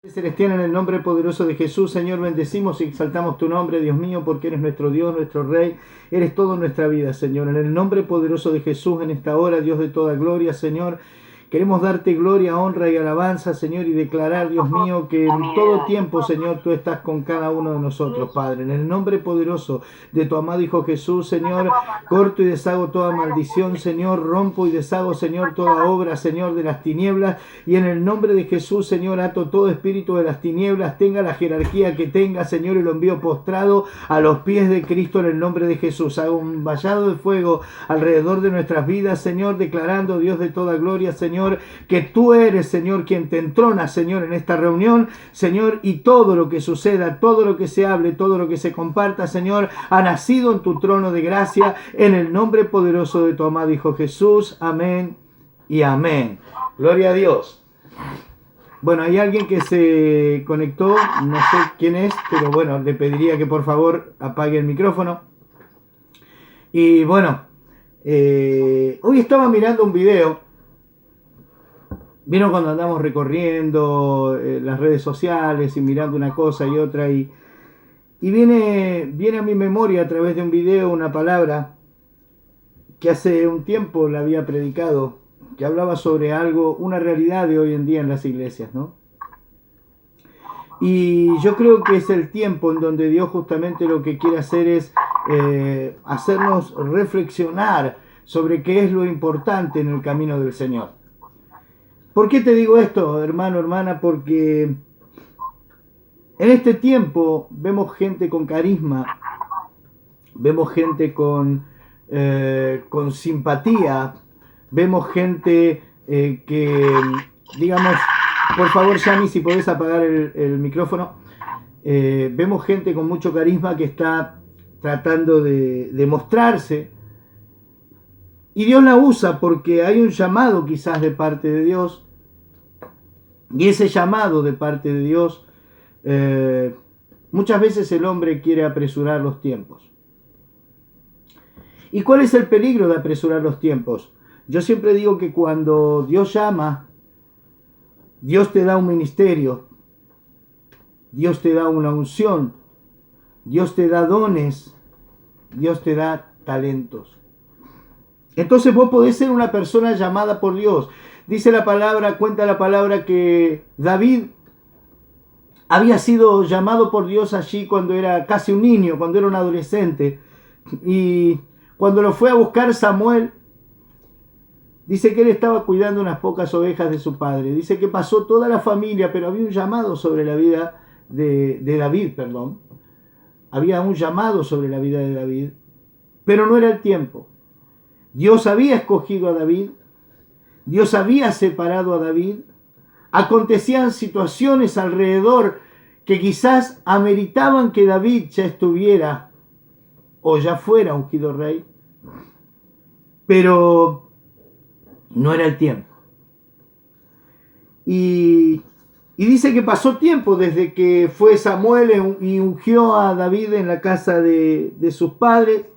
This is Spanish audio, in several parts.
Celestial, en el nombre poderoso de Jesús, Señor, bendecimos y exaltamos tu nombre, Dios mío, porque eres nuestro Dios, nuestro Rey, eres todo en nuestra vida, Señor. En el nombre poderoso de Jesús, en esta hora, Dios de toda gloria, Señor, queremos darte gloria, honra y alabanza, Señor, y declarar, Dios mío, que en todo tiempo, Señor, tú estás con cada uno de nosotros, Padre. En el nombre poderoso de tu amado Hijo Jesús, Señor, corto y deshago toda maldición, Señor, rompo y deshago, Señor, toda obra, Señor, de las tinieblas, y en el nombre de Jesús, Señor, ato todo espíritu de las tinieblas, tenga la jerarquía que tenga, Señor, y lo envío postrado a los pies de Cristo en el nombre de Jesús. Hago un vallado de fuego alrededor de nuestras vidas, Señor, declarando, Dios de toda gloria, Señor, que tú eres, Señor, quien te entrona, Señor, en esta reunión, Señor, y todo lo que suceda, todo lo que se hable, todo lo que se comparta, Señor, ha nacido en tu trono de gracia, en el nombre poderoso de tu amado Hijo Jesús. Amén y amén. Gloria a Dios. Bueno, hay alguien que se conectó, no sé quién es, pero bueno, le pediría que por favor apague el micrófono. Y bueno, hoy estaba mirando un video. Vieron cuando andamos recorriendo las redes sociales y mirando una cosa y otra, y viene a mi memoria a través de un video una palabra que hace un tiempo la había predicado, que hablaba sobre algo, una realidad de hoy en día en las iglesias, ¿no? Y yo creo que es el tiempo en donde Dios justamente lo que quiere hacer es hacernos reflexionar sobre qué es lo importante en el camino del Señor. ¿Por qué te digo esto, hermano, hermana? Porque en este tiempo vemos gente con carisma, vemos gente con simpatía, vemos gente que, digamos, por favor, Shani, si podés apagar el micrófono, vemos gente con mucho carisma que está tratando de mostrarse. Y Dios la usa porque hay un llamado quizás de parte de Dios. Y ese llamado de parte de Dios, muchas veces el hombre quiere apresurar los tiempos. ¿Y cuál es el peligro de apresurar los tiempos? Yo siempre digo que cuando Dios llama, Dios te da un ministerio, Dios te da una unción, Dios te da dones, Dios te da talentos. Entonces vos podés ser una persona llamada por Dios. Dice la palabra, cuenta la palabra que David había sido llamado por Dios allí cuando era casi un niño, cuando era un adolescente. Y cuando lo fue a buscar Samuel, dice que él estaba cuidando unas pocas ovejas de su padre. Dice que pasó toda la familia, pero había un llamado sobre la vida de David, perdón. Había un llamado sobre la vida de David, pero no era el tiempo. Dios había escogido a David, Dios había separado a David, acontecían situaciones alrededor que quizás ameritaban que David ya estuviera o ya fuera ungido rey, pero no era el tiempo. Y dice que pasó tiempo desde que fue Samuel y ungió a David en la casa de sus padres,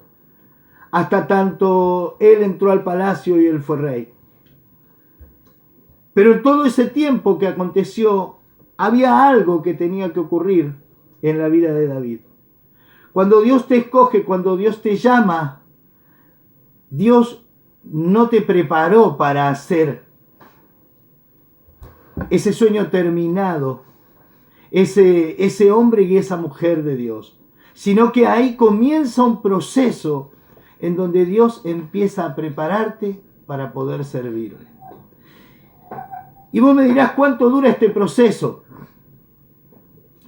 hasta tanto él entró al palacio y él fue rey. Pero en todo ese tiempo que aconteció, había algo que tenía que ocurrir en la vida de David. Cuando Dios te escoge, cuando Dios te llama, Dios no te preparó para hacer ese sueño terminado, ese hombre y esa mujer de Dios, sino que ahí comienza un proceso en donde Dios empieza a prepararte para poder servirle. Y vos me dirás, ¿cuánto dura este proceso?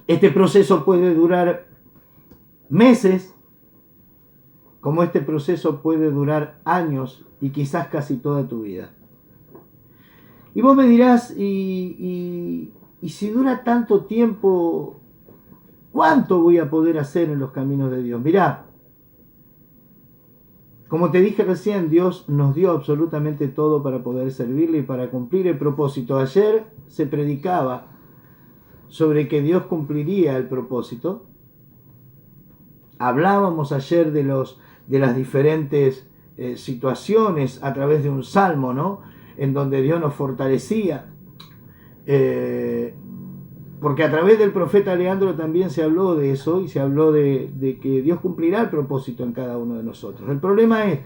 Este proceso puede durar meses, como este proceso puede durar años y quizás casi toda tu vida. Y vos me dirás, y si dura tanto tiempo, ¿cuánto voy a poder hacer en los caminos de Dios? Mirá, como te dije recién, Dios nos dio absolutamente todo para poder servirle y para cumplir el propósito. Ayer se predicaba sobre que Dios cumpliría el propósito. Hablábamos ayer de las diferentes situaciones a través de un salmo, ¿no? En donde Dios nos fortalecía. Porque a través del profeta Leandro también se habló de eso y se habló de que Dios cumplirá el propósito en cada uno de nosotros. El problema es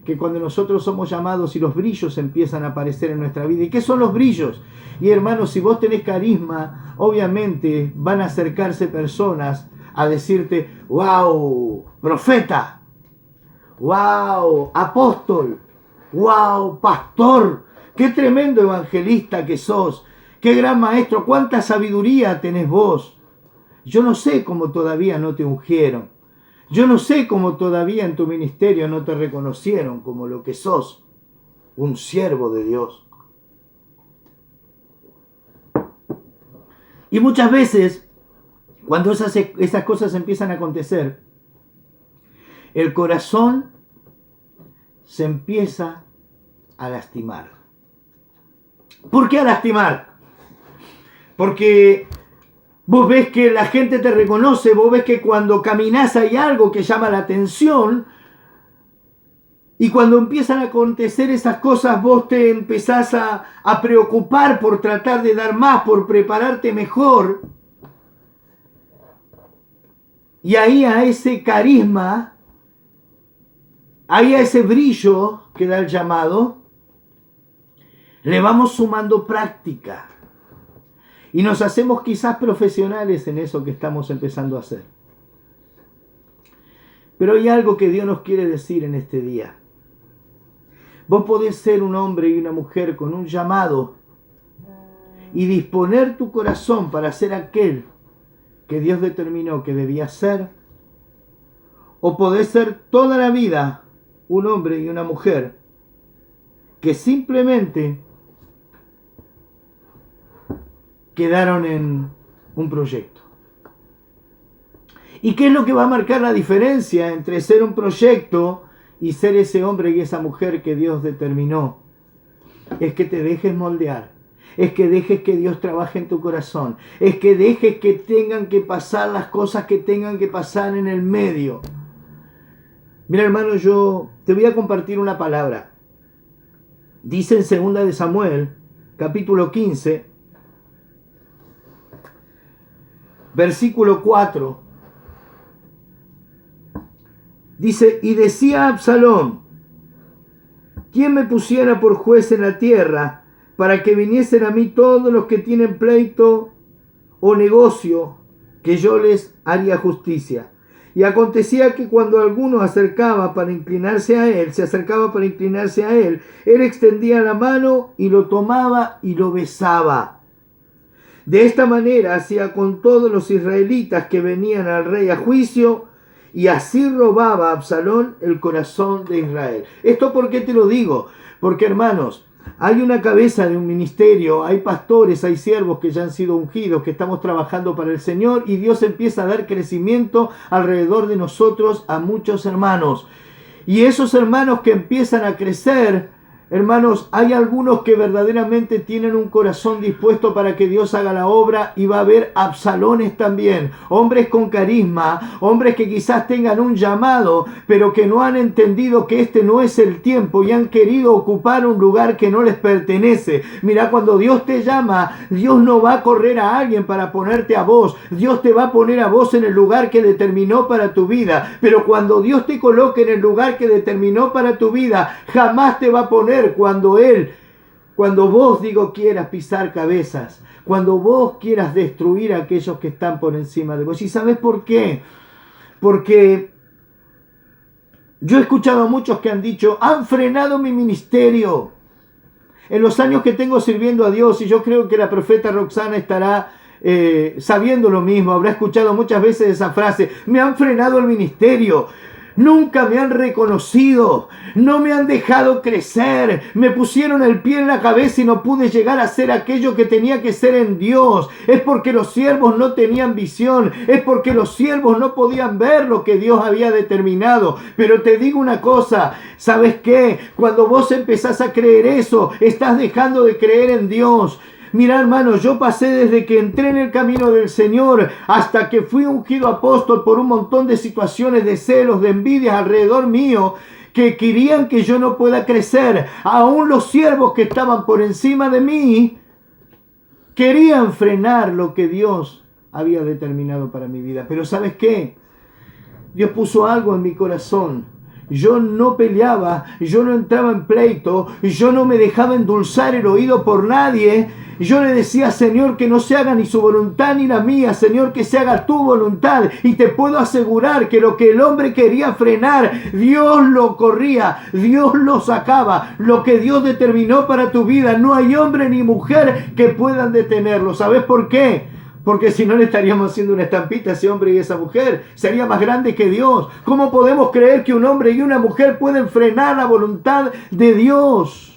que cuando nosotros somos llamados y los brillos empiezan a aparecer en nuestra vida. ¿Y qué son los brillos? Y hermanos, si vos tenés carisma, obviamente van a acercarse personas a decirte, wow, profeta, wow, apóstol, wow, pastor, qué tremendo evangelista que sos. ¡Qué gran maestro! ¡Cuánta sabiduría tenés vos! Yo no sé cómo todavía no te ungieron. Yo no sé cómo todavía en tu ministerio no te reconocieron como lo que sos, un siervo de Dios. Y muchas veces, cuando esas cosas empiezan a acontecer, el corazón se empieza a lastimar. ¿Por qué a lastimar? Porque vos ves que la gente te reconoce, vos ves que cuando caminás hay algo que llama la atención y cuando empiezan a acontecer esas cosas vos te empezás a preocupar por tratar de dar más, por prepararte mejor. Y ahí a ese carisma, ahí a ese brillo que da el llamado, le vamos sumando práctica. Y nos hacemos quizás profesionales en eso que estamos empezando a hacer. Pero hay algo que Dios nos quiere decir en este día. Vos podés ser un hombre y una mujer con un llamado y disponer tu corazón para ser aquel que Dios determinó que debías ser. O podés ser toda la vida un hombre y una mujer que simplemente quedaron en un proyecto. ¿Y qué es lo que va a marcar la diferencia entre ser un proyecto y ser ese hombre y esa mujer que Dios determinó? Es que te dejes moldear, es que dejes que Dios trabaje en tu corazón, es que dejes que tengan que pasar las cosas que tengan que pasar en el medio. Mira, hermano, yo te voy a compartir una palabra. Dice en 2 de Samuel, capítulo 15, versículo 4, dice, y decía Absalón, ¿quién me pusiera por juez en la tierra para que viniesen a mí todos los que tienen pleito o negocio, que yo les haría justicia? Y acontecía que cuando alguno se acercaba para inclinarse a él, él extendía la mano y lo tomaba y lo besaba. De esta manera hacía con todos los israelitas que venían al rey a juicio, y así robaba a Absalón el corazón de Israel. ¿Esto por qué te lo digo? Porque, hermanos, hay una cabeza de un ministerio, hay pastores, hay siervos que ya han sido ungidos, que estamos trabajando para el Señor, y Dios empieza a dar crecimiento alrededor de nosotros a muchos hermanos. Y esos hermanos que empiezan a crecer, hermanos, hay algunos que verdaderamente tienen un corazón dispuesto para que Dios haga la obra, y va a haber Absalones también, hombres con carisma, hombres que quizás tengan un llamado, pero que no han entendido que este no es el tiempo y han querido ocupar un lugar que no les pertenece. Mira, cuando Dios te llama, Dios no va a correr a alguien para ponerte a vos, Dios te va a poner a vos en el lugar que determinó para tu vida, pero cuando Dios te coloque en el lugar que determinó para tu vida, jamás te va a poner cuando vos quieras pisar cabezas, cuando vos quieras destruir a aquellos que están por encima de vos. ¿Y sabes por qué? Porque yo he escuchado a muchos que han dicho, han frenado mi ministerio. En los años que tengo sirviendo a Dios, y yo creo que la profeta Roxana estará sabiendo lo mismo, habrá escuchado muchas veces esa frase, me han frenado el ministerio. Nunca me han reconocido, no me han dejado crecer, me pusieron el pie en la cabeza y no pude llegar a ser aquello que tenía que ser en Dios. Es porque los siervos no tenían visión, es porque los siervos no podían ver lo que Dios había determinado. Pero te digo una cosa, ¿sabes qué? Cuando vos empezás a creer eso, estás dejando de creer en Dios. Mira, hermano, yo pasé desde que entré en el camino del Señor hasta que fui ungido apóstol por un montón de situaciones de celos, de envidias alrededor mío, que querían que yo no pueda crecer. Aún los siervos que estaban por encima de mí Querían frenar lo que Dios había determinado para mi vida. Pero ¿sabes qué? Dios puso algo en mi corazón. Yo no peleaba, yo no entraba en pleito, yo no me dejaba endulzar el oído por nadie. Yo le decía, Señor, que no se haga ni su voluntad ni la mía, Señor, que se haga tu voluntad. Y te puedo asegurar que lo que el hombre quería frenar, Dios lo corría, Dios lo sacaba. Lo que Dios determinó para tu vida, no hay hombre ni mujer que puedan detenerlo. ¿Sabes por qué? Porque si no le estaríamos haciendo una estampita a ese hombre y a esa mujer. Sería más grande que Dios. ¿Cómo podemos creer que un hombre y una mujer pueden frenar la voluntad de Dios?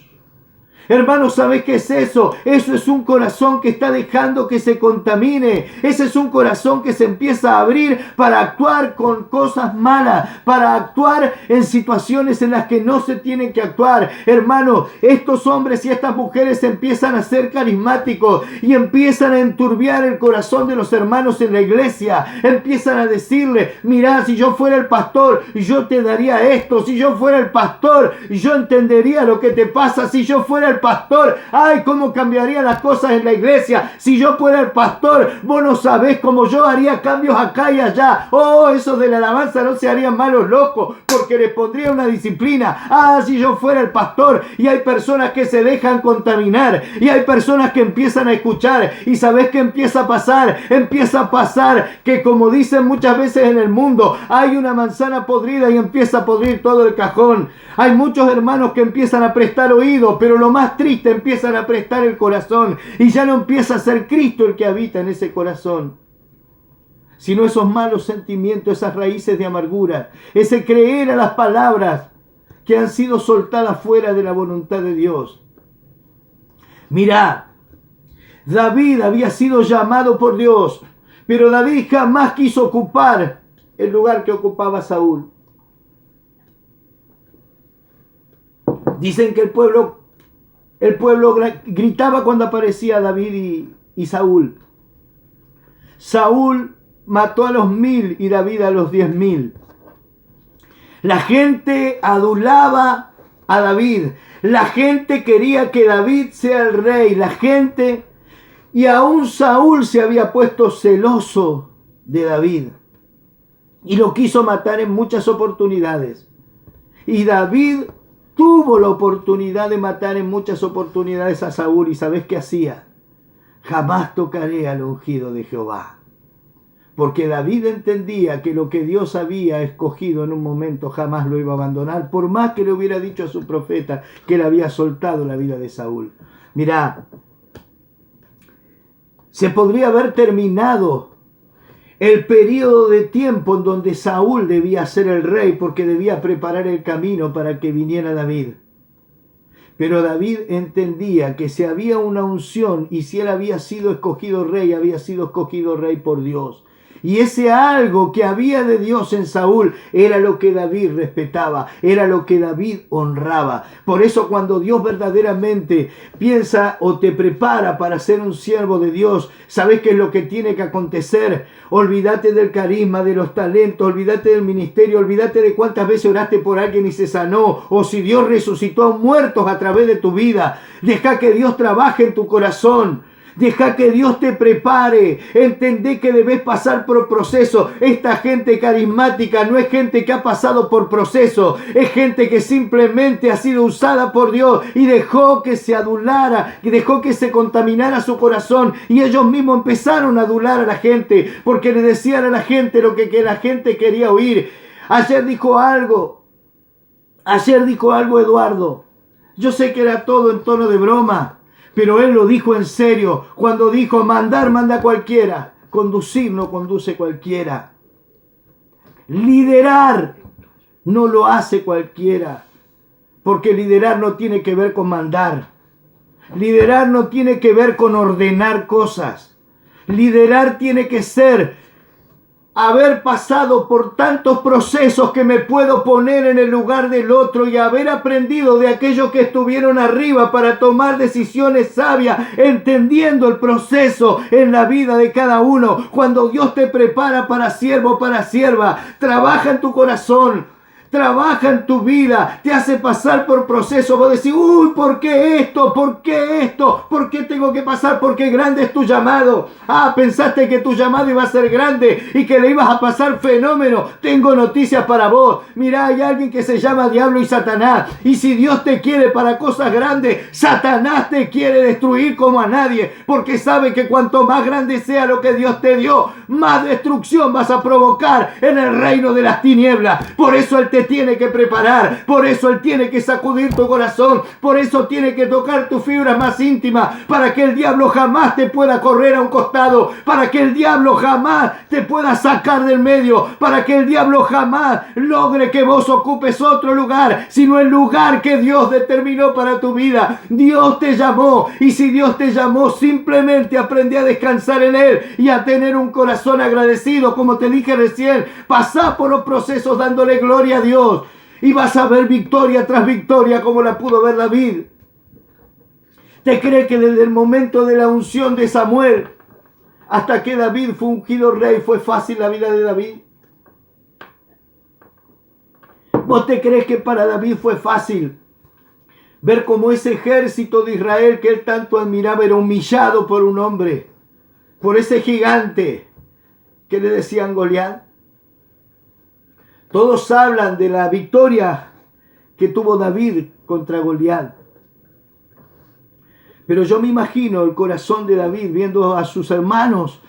Hermanos, ¿sabes qué es eso? Eso es un corazón que está dejando que se contamine. Ese es un corazón que se empieza a abrir para actuar con cosas malas, para actuar en situaciones en las que no se tienen que actuar. Hermanos, estos hombres y estas mujeres empiezan a ser carismáticos y empiezan a enturbiar el corazón de los hermanos en la iglesia. Empiezan a decirle, mirá, si yo fuera el pastor, yo te daría esto. Si yo fuera el pastor, yo entendería lo que te pasa. Si yo fuera el pastor, ay, cómo cambiarían las cosas en la iglesia. Si yo fuera el pastor, vos no sabés cómo yo haría cambios acá y allá. Oh, esos de la alabanza no se harían malos locos, porque les pondría una disciplina. Ah, si yo fuera el pastor. Y hay personas que se dejan contaminar, y hay personas que empiezan a escuchar, y ¿sabés qué empieza a pasar? Empieza a pasar que, como dicen muchas veces en el mundo, hay una manzana podrida y empieza a podrir todo el cajón. Hay muchos hermanos que empiezan a prestar oído, pero lo más triste, empiezan a prestar el corazón, y ya no empieza a ser Cristo el que habita en ese corazón, sino esos malos sentimientos, esas raíces de amargura, ese creer a las palabras que han sido soltadas fuera de la voluntad de Dios. Mirá, David había sido llamado por Dios, pero David jamás quiso ocupar el lugar que ocupaba Saúl. Dicen que el pueblo gritaba cuando aparecía David y Saúl. Saúl mató a los 1000 y David a los 10.000. La gente adulaba a David. La gente quería que David sea el rey. La gente, y aún Saúl se había puesto celoso de David y lo quiso matar en muchas oportunidades. Y David tuvo la oportunidad de matar en muchas oportunidades a Saúl. ¿Y sabes qué hacía? Jamás tocaré al ungido de Jehová. Porque David entendía que lo que Dios había escogido en un momento jamás lo iba a abandonar, por más que le hubiera dicho a su profeta que le había soltado la vida de Saúl. Mirá, se podría haber terminado el periodo de tiempo en donde Saúl debía ser el rey, porque debía preparar el camino para que viniera David. Pero David entendía que si había una unción y si él había sido escogido rey, había sido escogido rey por Dios. Y ese algo que había de Dios en Saúl era lo que David respetaba, era lo que David honraba. Por eso cuando Dios verdaderamente piensa o te prepara para ser un siervo de Dios, ¿sabes qué es lo que tiene que acontecer? Olvídate del carisma, de los talentos, olvídate del ministerio, olvídate de cuántas veces oraste por alguien y se sanó, o si Dios resucitó a muertos a través de tu vida. Deja que Dios trabaje en tu corazón. Deja que Dios te prepare. Entendé que debes pasar por proceso. Esta gente carismática no es gente que ha pasado por proceso. Es gente que simplemente ha sido usada por Dios y dejó que se adulara, y dejó que se contaminara su corazón. Y ellos mismos empezaron a adular a la gente porque le decían a la gente lo que la gente quería oír. Ayer dijo algo Eduardo. Yo sé que era todo en tono de broma, pero él lo dijo en serio cuando dijo: mandar manda cualquiera, conducir no conduce cualquiera, liderar no lo hace cualquiera, porque liderar no tiene que ver con mandar, liderar no tiene que ver con ordenar cosas, liderar tiene que ser haber pasado por tantos procesos que me puedo poner en el lugar del otro y haber aprendido de aquellos que estuvieron arriba para tomar decisiones sabias, entendiendo el proceso en la vida de cada uno. Cuando Dios te prepara para siervo, para sierva, trabaja en tu corazón. trabaja en tu vida, te hace pasar por procesos. Vos decís, uy, ¿por qué esto? ¿Por qué esto? ¿Por qué tengo que pasar? Porque grande es tu llamado. Ah, pensaste que tu llamado iba a ser grande y que le ibas a pasar fenómeno. Tengo noticias para vos. Mirá, hay alguien que se llama Diablo y Satanás. Y si Dios te quiere para cosas grandes, Satanás te quiere destruir como a nadie. Porque sabe que cuanto más grande sea lo que Dios te dio, más destrucción vas a provocar en el reino de las tinieblas. Por eso Él te tiene que preparar, por eso Él tiene que sacudir tu corazón, por eso tiene que tocar tus fibras más íntimas, para que el diablo jamás te pueda correr a un costado, para que el diablo jamás te pueda sacar del medio, para que el diablo jamás logre que vos ocupes otro lugar, sino el lugar que Dios determinó para tu vida. Dios te llamó, y si Dios te llamó, simplemente aprende a descansar en Él y a tener un corazón agradecido, como te dije recién. Pasá por los procesos dándole gloria a Dios y vas a ver victoria tras victoria como la pudo ver David. ¿Te crees que desde el momento de la unción de Samuel hasta que David fue ungido rey fue fácil la vida de David? ¿Vos te crees que para David fue fácil ver cómo ese ejército de Israel que él tanto admiraba era humillado por un hombre, por ese gigante que le decían Goliat? Todos hablan de la victoria que tuvo David contra Goliat. Pero yo me imagino el corazón de David viendo a sus hermanos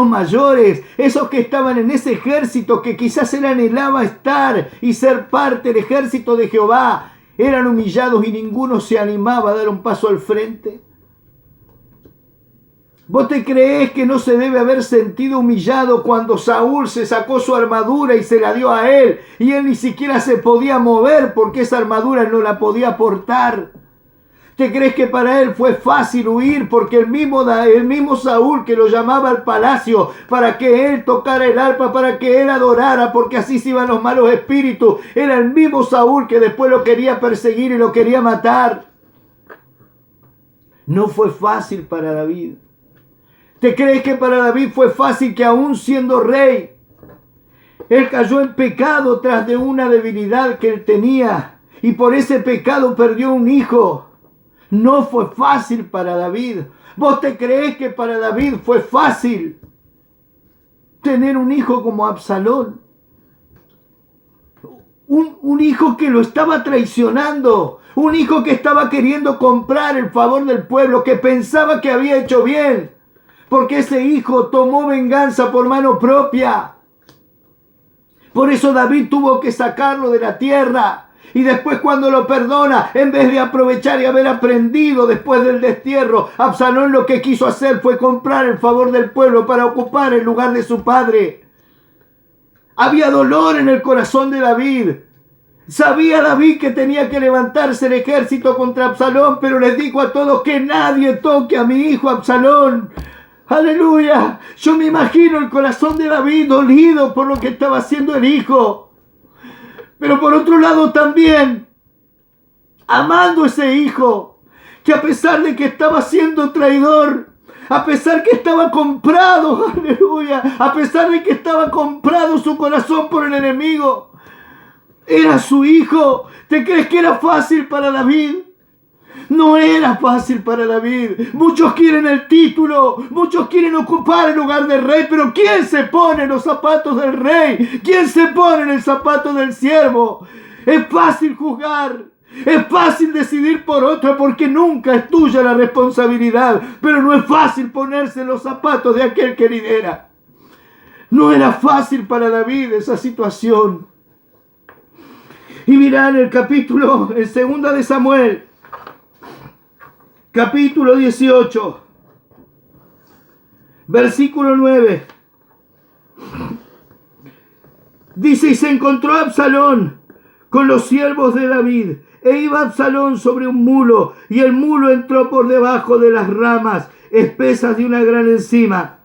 mayores, esos que estaban en ese ejército que quizás él anhelaba estar y ser parte del ejército de Jehová. Eran humillados y ninguno se animaba a dar un paso al frente. ¿Vos te creés que no se debe haber sentido humillado cuando Saúl se sacó su armadura y se la dio a él? Y él ni siquiera se podía mover porque esa armadura no la podía portar. ¿Te crees que para él fue fácil huir? Porque el mismo Saúl que lo llamaba al palacio para que él tocara el arpa, para que él adorara, porque así se iban los malos espíritus. Era el mismo Saúl que después lo quería perseguir y lo quería matar. No fue fácil para David. ¿Te crees que para David fue fácil que aún siendo rey, él cayó en pecado tras de una debilidad que él tenía y por ese pecado perdió un hijo? No fue fácil para David. ¿Vos te creés que para David fue fácil tener un hijo como Absalón? Un hijo que lo estaba traicionando, un hijo que estaba queriendo comprar el favor del pueblo, que pensaba que había hecho bien. Porque ese hijo tomó venganza por mano propia. Por eso David tuvo que sacarlo de la tierra. Y después cuando lo perdona, en vez de aprovechar y haber aprendido después del destierro, Absalón lo que quiso hacer fue comprar el favor del pueblo para ocupar el lugar de su padre. Había dolor en el corazón de David. Sabía David que tenía que levantarse el ejército contra Absalón, pero les dijo a todos que nadie toque a mi hijo Absalón. ¡Aleluya! Yo me imagino el corazón de David dolido por lo que estaba haciendo el hijo. Pero por otro lado también, amando a ese hijo, que a pesar de que estaba siendo traidor, a pesar que estaba comprado, aleluya, a pesar de que estaba comprado su corazón por el enemigo, era su hijo. ¿Te crees que era fácil para David? No era fácil para David. Muchos quieren el título, muchos quieren ocupar el lugar del rey, pero ¿quién se pone en los zapatos del rey? ¿Quién se pone en el zapato del siervo? Es fácil juzgar, es fácil decidir por otro porque nunca es tuya la responsabilidad, pero no es fácil ponerse en los zapatos de aquel que lidera. No era fácil para David esa situación. Y mirá en el capítulo, en 2 de Samuel, capítulo 18, versículo 9. Dice, y se encontró Absalón con los siervos de David, e iba Absalón sobre un mulo, y el mulo entró por debajo de las ramas espesas de una gran encina,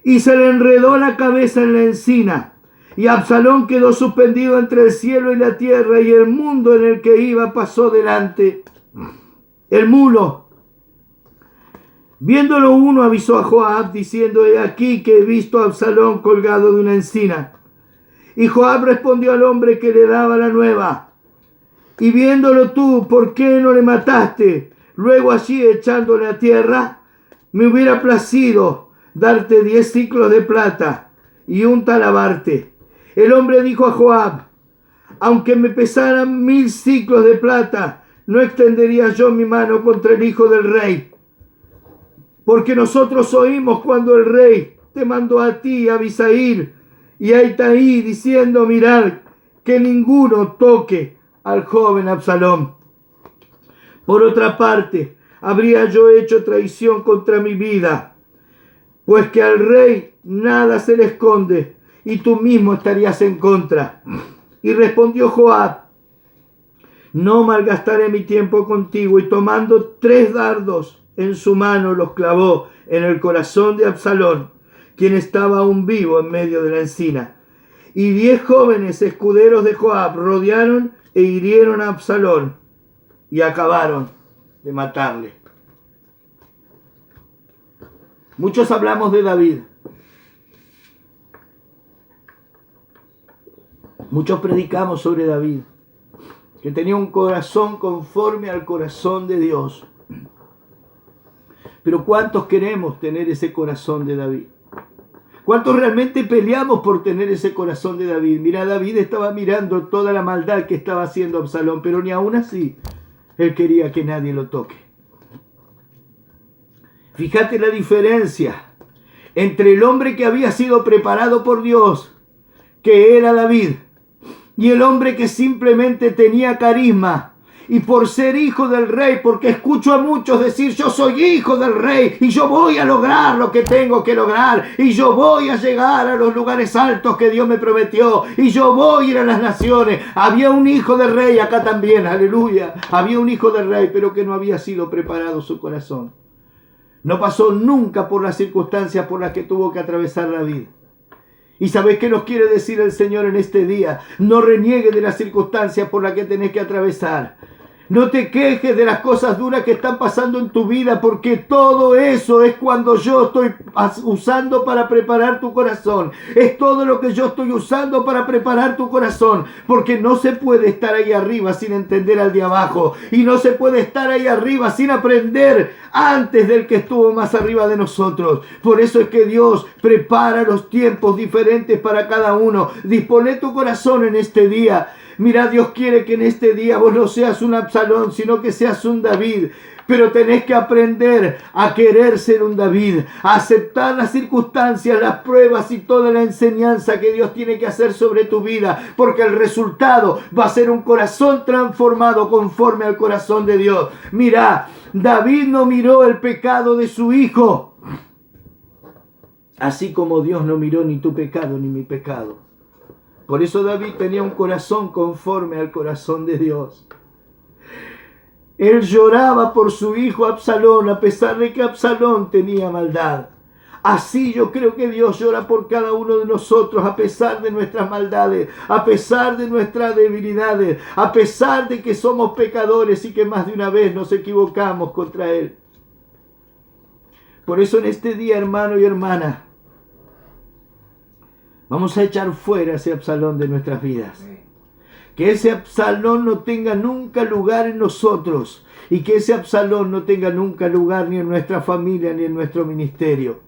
y se le enredó la cabeza en la encina, y Absalón quedó suspendido entre el cielo y la tierra, y el mundo en el que iba pasó delante. El mulo, viéndolo uno, avisó a Joab, diciendo, he aquí que he visto a Absalón colgado de una encina. Y Joab respondió al hombre que le daba la nueva: y viéndolo tú, ¿por qué no le mataste luego allí echándole a tierra? Me hubiera placido darte 10 ciclos de plata y un talabarte. El hombre dijo a Joab: aunque me pesaran 1000 ciclos de plata, no extendería yo mi mano contra el hijo del rey. Porque nosotros oímos cuando el rey te mandó a ti, a Abisail y a Itaí, diciendo: mirad, que ninguno toque al joven Absalón. Por otra parte, habría yo hecho traición contra mi vida, pues que al rey nada se le esconde, y tú mismo estarías en contra. Y respondió Joab: no malgastaré mi tiempo contigo. Y tomando 3 dardos en su mano, los clavó en el corazón de Absalón, quien estaba aún vivo en medio de la encina. Y 10 jóvenes escuderos de Joab rodearon e hirieron a Absalón y acabaron de matarle. Muchos hablamos de David. Muchos predicamos sobre David, que tenía un corazón conforme al corazón de Dios. Pero ¿cuántos queremos tener ese corazón de David? ¿Cuántos realmente peleamos por tener ese corazón de David? Mira, David estaba mirando toda la maldad que estaba haciendo Absalón, pero ni aún así él quería que nadie lo toque. Fíjate la diferencia entre el hombre que había sido preparado por Dios, que era David, y el hombre que simplemente tenía carisma. Y por ser hijo del rey, porque escucho a muchos decir: yo soy hijo del rey y yo voy a lograr lo que tengo que lograr, y yo voy a llegar a los lugares altos que Dios me prometió, y yo voy a ir a las naciones. Había un hijo del rey acá también, aleluya. Había un hijo del rey, pero que no había sido preparado su corazón. No pasó nunca por las circunstancias por las que tuvo que atravesar David. ¿Y sabés qué nos quiere decir el Señor en este día? No reniegues de las circunstancias por las que tenés que atravesar. No te quejes de las cosas duras que están pasando en tu vida, porque todo eso es cuando yo estoy usando para preparar tu corazón. Es todo lo que yo estoy usando para preparar tu corazón, porque no se puede estar ahí arriba sin entender al de abajo, y no se puede estar ahí arriba sin aprender antes del que estuvo más arriba de nosotros. Por eso es que Dios prepara los tiempos diferentes para cada uno. Dispone tu corazón en este día. Mira, Dios quiere que en este día vos no seas un Absalón, sino que seas un David. Pero tenés que aprender a querer ser un David, a aceptar las circunstancias, las pruebas y toda la enseñanza que Dios tiene que hacer sobre tu vida, porque el resultado va a ser un corazón transformado conforme al corazón de Dios. Mira, David no miró el pecado de su hijo, así como Dios no miró ni tu pecado ni mi pecado. Por eso David tenía un corazón conforme al corazón de Dios. Él lloraba por su hijo Absalón, a pesar de que Absalón tenía maldad. Así yo creo que Dios llora por cada uno de nosotros, a pesar de nuestras maldades, a pesar de nuestras debilidades, a pesar de que somos pecadores y que más de una vez nos equivocamos contra Él. Por eso en este día, hermano y hermana, vamos a echar fuera ese Absalón de nuestras vidas. Que ese Absalón no tenga nunca lugar en nosotros, y que ese Absalón no tenga nunca lugar ni en nuestra familia ni en nuestro ministerio.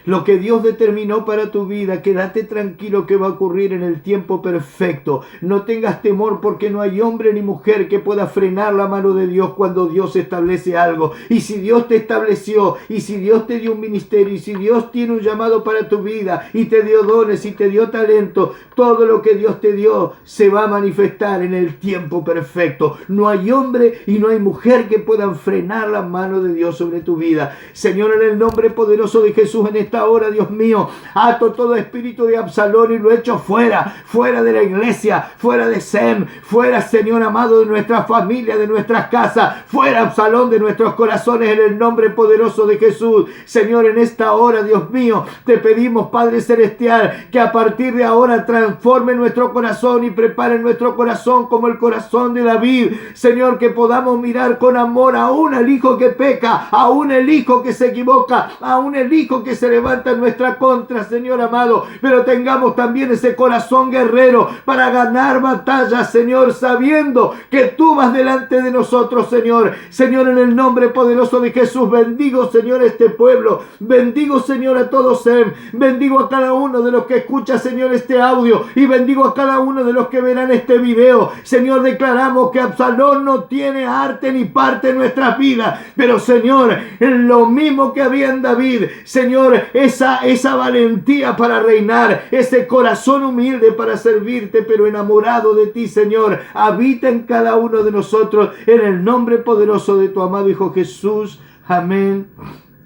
Lo que Dios determinó para tu vida, quédate tranquilo que va a ocurrir en el tiempo perfecto. No tengas temor, porque no hay hombre ni mujer que pueda frenar la mano de Dios cuando Dios establece algo. Y si Dios te estableció, y si Dios te dio un ministerio, y si Dios tiene un llamado para tu vida, y te dio dones, y te dio talento, todo lo que Dios te dio se va a manifestar en el tiempo perfecto. No hay hombre y no hay mujer que puedan frenar la mano de Dios sobre tu vida. Señor, en el nombre poderoso de Jesús, en esta hora, Dios mío, ato todo espíritu de Absalón y lo echo fuera de la iglesia, fuera de SEM, fuera, Señor amado, de nuestra familia, de nuestras casas, fuera Absalón de nuestros corazones, en el nombre poderoso de Jesús. Señor, en esta hora, Dios mío, te pedimos, Padre Celestial, que a partir de ahora transforme nuestro corazón y prepare nuestro corazón como el corazón de David. Señor, que podamos mirar con amor aún al hijo que peca, aún el hijo que se equivoca, aún el hijo que se le levanta en nuestra contra, Señor amado, pero tengamos también ese corazón guerrero para ganar batallas, Señor, sabiendo que tú vas delante de nosotros, Señor. Señor, en el nombre poderoso de Jesús, bendigo, Señor, este pueblo, bendigo, Señor, a todos, bendigo a cada uno de los que escucha, Señor, este audio, y bendigo a cada uno de los que verán este video. Señor, declaramos que Absalón no tiene arte ni parte en nuestras vidas, pero Señor, lo mismo que había en David, Señor, esa valentía para reinar, ese corazón humilde para servirte, pero enamorado de ti, Señor, habita en cada uno de nosotros, en el nombre poderoso de tu amado Hijo Jesús. Amén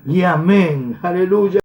y amén. Aleluya.